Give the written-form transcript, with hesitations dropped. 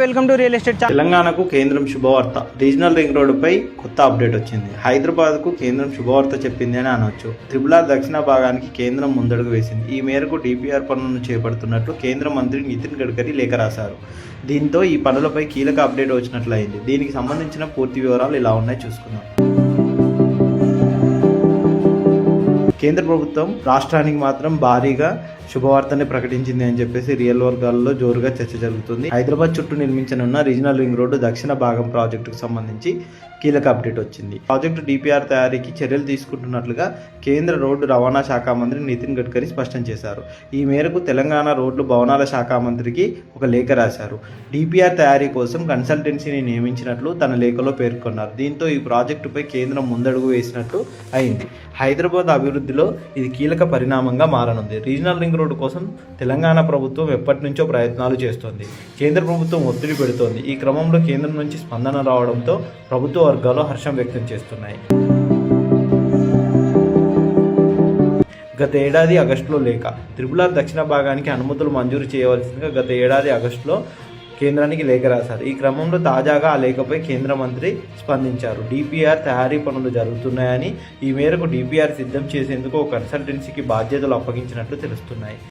Welcome to real estate. తెలంగాణకు కేంద్రం శుభవార్త. రీజనల్ రింగ్ రోడ్డుపై కొత్త అప్డేట్ వచ్చింది. హైదరాబాద్కు కేంద్రం శుభవార్త చెప్పింది అని అనొచ్చు. త్రిపుల్ దక్షిణ భాగానికి కేంద్రం ముందడుగు వేసింది. ఈ మేరకు డిపిఆర్ పనులను చేపడుతున్నట్లు కేంద్ర మంత్రి నితిన్ గడ్కరీ లేఖ రాశారు. దీంతో ఈ పనులపై కీలక అప్డేట్ వచ్చినట్లయింది. దీనికి సంబంధించిన పూర్తి వివరాలు ఇలా ఉన్నాయి, చూసుకుందాం. కేంద్ర ప్రభుత్వం రాష్ట్రానికి మాత్రం భారీగా శుభవార్తని ప్రకటించింది అని చెప్పేసి రియల్ వర్గాల్లో జోరుగా చర్చ జరుగుతుంది. హైదరాబాద్ చుట్టూ నిర్మించనున్న రీజనల్ రింగ్ రోడ్డు దక్షిణ భాగం ప్రాజెక్టుకు సంబంధించి కీలక అప్డేట్ వచ్చింది. ప్రాజెక్టు డిపిఆర్ తయారీకి చర్యలు తీసుకుంటున్నట్లుగా కేంద్ర రోడ్డు రవాణా శాఖ మంత్రి నితిన్ గడ్కరీ స్పష్టం చేశారు. ఈ మేరకు తెలంగాణ రోడ్లు భవనాల శాఖ మంత్రికి ఒక లేఖ రాశారు. డిపిఆర్ తయారీ కోసం కన్సల్టెన్సీని నియమించినట్లు తన లేఖలో పేర్కొన్నారు. దీంతో ఈ ప్రాజెక్టుపై కేంద్రం ముందడుగు వేసినట్టు అయింది. హైదరాబాద్ అభివృద్ధిలో ఇది కీలక పరిణామంగా మారనుంది. రీజనల్ రింగ్ రోడ్డు కోసం తెలంగాణ ప్రభుత్వం ఎప్పటి నుంచో ప్రయత్నాలు చేస్తోంది. కేంద్ర ప్రభుత్వం ఒత్తిడి పెడుతోంది. ఈ క్రమంలో కేంద్రం నుంచి స్పందన రావడంతో ప్రభుత్వ వర్గాలు హర్షం వ్యక్తం చేస్తున్నాయి. గత ఏడాది ఆగస్టులో లేఖ. త్రిపుల్ దక్షిణ భాగానికి అనుమతులు మంజూరు చేయవలసిందిగా గత ఏడాది ఆగస్టులో కేంద్రానికి లేఖ రాశారు. ఈ క్రమంలో తాజాగా ఆ లేఖపై కేంద్ర మంత్రి స్పందించారు. డిపిఆర్ తయారీ పనులు జరుగుతున్నాయని, ఈ మేరకు డిపిఆర్ సిద్ధం చేసేందుకు ఒక కన్సల్టెన్సీకి బాధ్యతలు అప్పగించినట్లు తెలుస్తున్నాయి.